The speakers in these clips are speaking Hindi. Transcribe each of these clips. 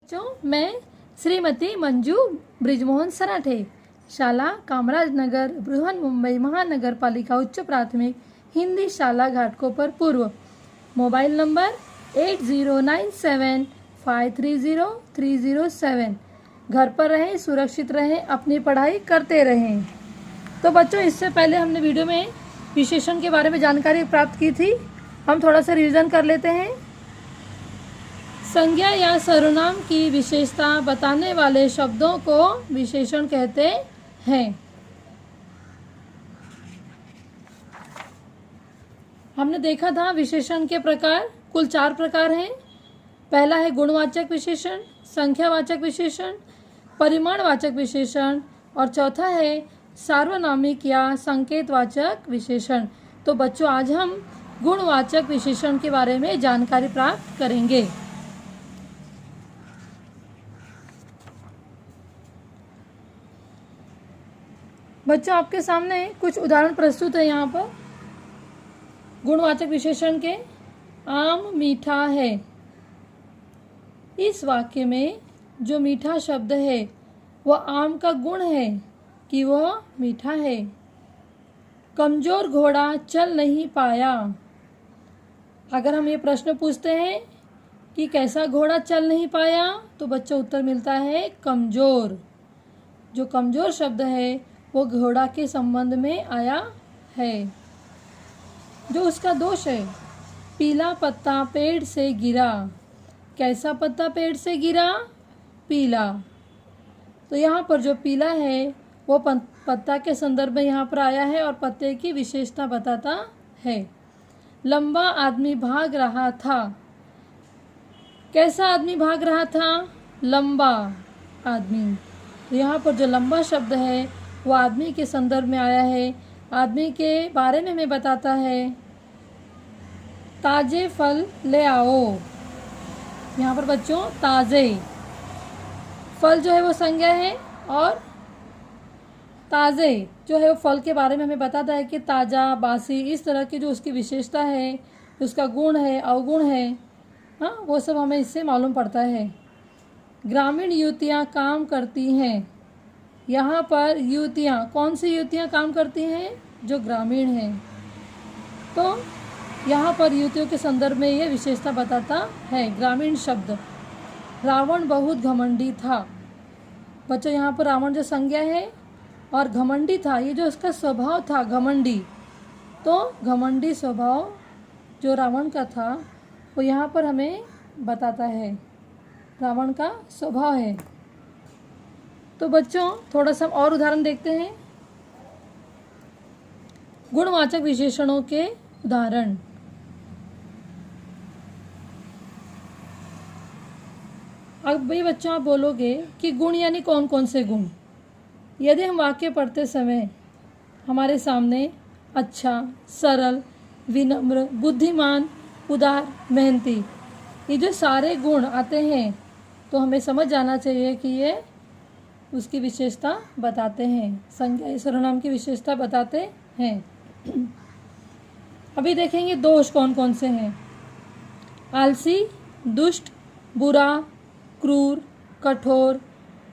बच्चों, मैं श्रीमती मंजू ब्रिजमोहन सराठे, शाला कामराज नगर, बृहन्मुंबई महानगर पालिका उच्च प्राथमिक हिंदी शाला घाटकोपर पूर्व, मोबाइल नंबर 8097530307। घर पर रहें, सुरक्षित रहें, अपनी पढ़ाई करते रहें। तो बच्चों, इससे पहले हमने वीडियो में विशेषण के बारे में जानकारी प्राप्त की थी। हम थोड़ा सा रिवीजन कर लेते हैं। संज्ञा या सर्वनाम की विशेषता बताने वाले शब्दों को विशेषण कहते हैं। हमने देखा था विशेषण के प्रकार कुल 4 प्रकार हैं। पहला है गुणवाचक विशेषण, संख्यावाचक विशेषण, परिमाणवाचक विशेषण और चौथा है सार्वनामिक या संकेतवाचक विशेषण। तो बच्चों, आज हम गुणवाचक विशेषण के बारे में जानकारी प्राप्त करेंगे। बच्चों, आपके सामने कुछ उदाहरण प्रस्तुत है। यहाँ पर गुणवाचक विशेषण के आम मीठा है। इस वाक्य में जो मीठा शब्द है वह आम का गुण है कि वह मीठा है। कमजोर घोड़ा चल नहीं पाया। अगर हम ये प्रश्न पूछते हैं कि कैसा घोड़ा चल नहीं पाया, तो बच्चों उत्तर मिलता है कमजोर। जो कमजोर शब्द है वो घोड़ा के संबंध में आया है। जो उसका दोष है, पीला पत्ता पेड़ से गिरा। कैसा पत्ता पेड़ से गिरा? पीला। तो यहाँ पर जो पीला है वो पत्ता के संदर्भ में यहाँ पर आया है और पत्ते की विशेषता बताता है। लंबा आदमी भाग रहा था। कैसा आदमी भाग रहा था? लंबा आदमी। तो यहाँ पर जो लंबा शब्द है वो आदमी के संदर्भ में आया है, आदमी के बारे में हमें बताता है। ताजे फल ले आओ। यहाँ पर बच्चों ताजे फल जो है वो संज्ञा है और ताजे जो है वो फल के बारे में हमें बताता है कि ताज़ा, बासी, इस तरह की जो उसकी विशेषता है, उसका गुण है, अवगुण है, हाँ, वो सब हमें इससे मालूम पड़ता है। ग्रामीण युवतियाँ काम करती हैं। यहाँ पर युवतियाँ, कौन सी युवतियाँ काम करती हैं? जो ग्रामीण हैं। तो यहाँ पर युवतियों के संदर्भ में ये विशेषता बताता है ग्रामीण शब्द। रावण बहुत घमंडी था। बच्चों, यहाँ पर रावण जो संज्ञा है और घमंडी था, ये जो उसका स्वभाव था घमंडी। तो घमंडी स्वभाव जो रावण का था वो यहाँ पर हमें बताता है, रावण का स्वभाव है। तो बच्चों, थोड़ा सा और उदाहरण देखते हैं। गुणवाचक विशेषणों के उदाहरण। अब भाई बच्चों, आप बोलोगे कि गुण यानी कौन कौन से गुण? यदि हम वाक्य पढ़ते समय हमारे सामने अच्छा, सरल, विनम्र, बुद्धिमान, उदार, मेहनती, ये जो सारे गुण आते हैं तो हमें समझ जाना चाहिए कि ये उसकी विशेषता बताते हैं, संज्ञा सर्वनाम की विशेषता बताते हैं। अभी देखेंगे दोष कौन कौन से हैं। आलसी, दुष्ट, बुरा, क्रूर, कठोर,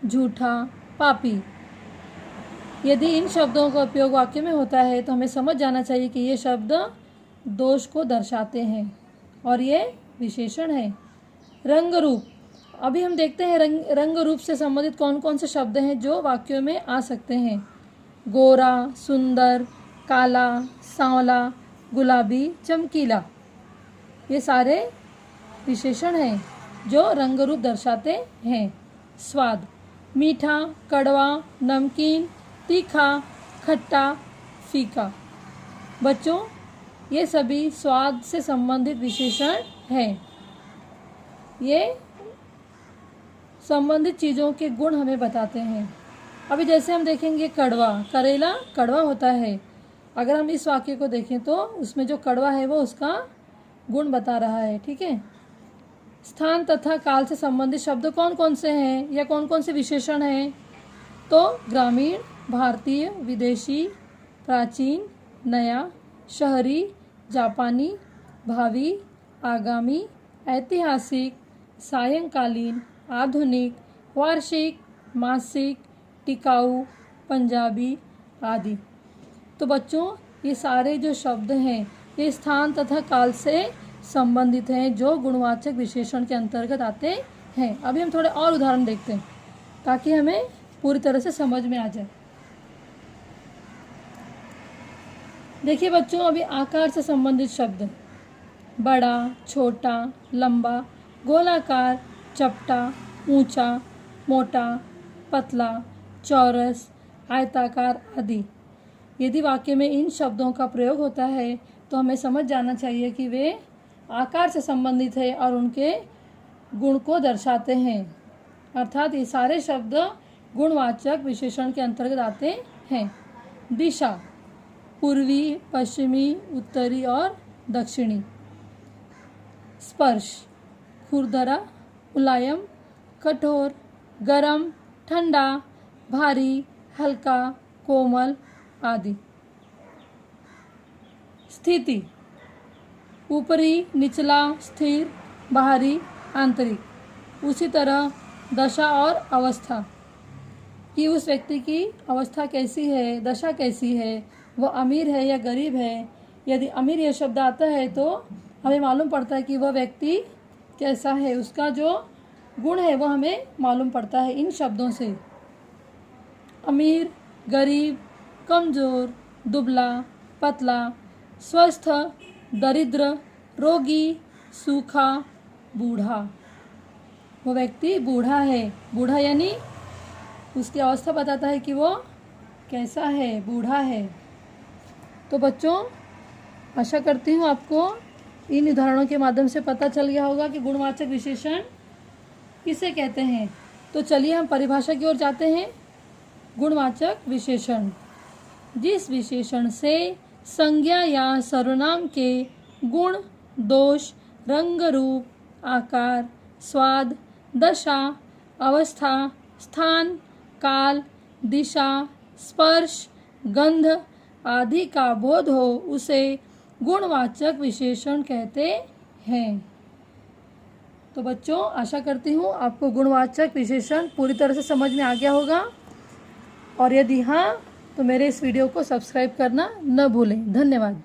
झूठा, पापी। यदि इन शब्दों का उपयोग वाक्य में होता है तो हमें समझ जाना चाहिए कि ये शब्द दोष को दर्शाते हैं और ये विशेषण है। रंग रूप। अभी हम देखते हैं रंग रूप से संबंधित कौन कौन से शब्द हैं जो वाक्यों में आ सकते हैं। गोरा, सुंदर, काला, सांवला, गुलाबी, चमकीला, ये सारे विशेषण हैं जो रंग रूप दर्शाते हैं। स्वाद। मीठा, कड़वा, नमकीन, तीखा, खट्टा, फीका। बच्चों, ये सभी स्वाद से संबंधित विशेषण हैं। ये संबंधित चीज़ों के गुण हमें बताते हैं। अभी जैसे हम देखेंगे कड़वा, करेला कड़वा होता है। अगर हम इस वाक्य को देखें तो उसमें जो कड़वा है वो उसका गुण बता रहा है, ठीक है। स्थान तथा काल से संबंधित शब्द कौन कौन से हैं या कौन कौन से विशेषण हैं? तो ग्रामीण, भारतीय, विदेशी, प्राचीन, नया, शहरी, जापानी, भावी, आगामी, ऐतिहासिक, सायंकालीन, आधुनिक, वार्षिक, मासिक, टिकाऊ, पंजाबी आदि। तो बच्चों ये सारे जो शब्द हैं ये स्थान तथा काल से संबंधित हैं जो गुणवाचक विशेषण के अंतर्गत आते हैं। अभी हम थोड़े और उदाहरण देखते हैं ताकि हमें पूरी तरह से समझ में आ जाए। देखिए बच्चों, अभी आकार से संबंधित शब्द, बड़ा, छोटा, लंबा, गोलाकार, चपटा, ऊंचा, मोटा, पतला, चौरस, आयताकार आदि। यदि वाक्य में इन शब्दों का प्रयोग होता है तो हमें समझ जाना चाहिए कि वे आकार से संबंधित है और उनके गुण को दर्शाते हैं। अर्थात ये सारे शब्द गुणवाचक विशेषण के अंतर्गत आते हैं। दिशा, पूर्वी, पश्चिमी, उत्तरी और दक्षिणी। स्पर्श, खुरदरा, मुलायम, कठोर, गरम, ठंडा, भारी, हल्का, कोमल आदि। स्थिति, ऊपरी, निचला, स्थिर, बाहरी, आंतरिक। उसी तरह दशा और अवस्था कि उस व्यक्ति की अवस्था कैसी है, दशा कैसी है, वह अमीर है या गरीब है। यदि अमीर यह शब्द आता है तो हमें मालूम पड़ता है कि वह व्यक्ति कैसा है, उसका जो गुण है वह हमें मालूम पड़ता है इन शब्दों से। अमीर, गरीब, कमज़ोर, दुबला, पतला, स्वस्थ, दरिद्र, रोगी, सूखा, बूढ़ा। वो व्यक्ति बूढ़ा है। बूढ़ा यानी उसकी अवस्था बताता है कि वो कैसा है, बूढ़ा है। तो बच्चों आशा करती हूँ आपको इन उदाहरणों के माध्यम से पता चल गया होगा कि गुणवाचक विशेषण किसे कहते हैं। तो चलिए हम परिभाषा की ओर जाते हैं। गुणवाचक विशेषण, जिस विशेषण से संज्ञा या सर्वनाम के गुण, दोष, रंग, रूप, आकार, स्वाद, दशा, अवस्था, स्थान, काल, दिशा, स्पर्श, गंध आदि का बोध हो उसे गुणवाचक विशेषण कहते हैं। तो बच्चों आशा करती हूँ आपको गुणवाचक विशेषण पूरी तरह से समझ में आ गया होगा, और यदि हाँ तो मेरे इस वीडियो को सब्सक्राइब करना न भूलें। धन्यवाद।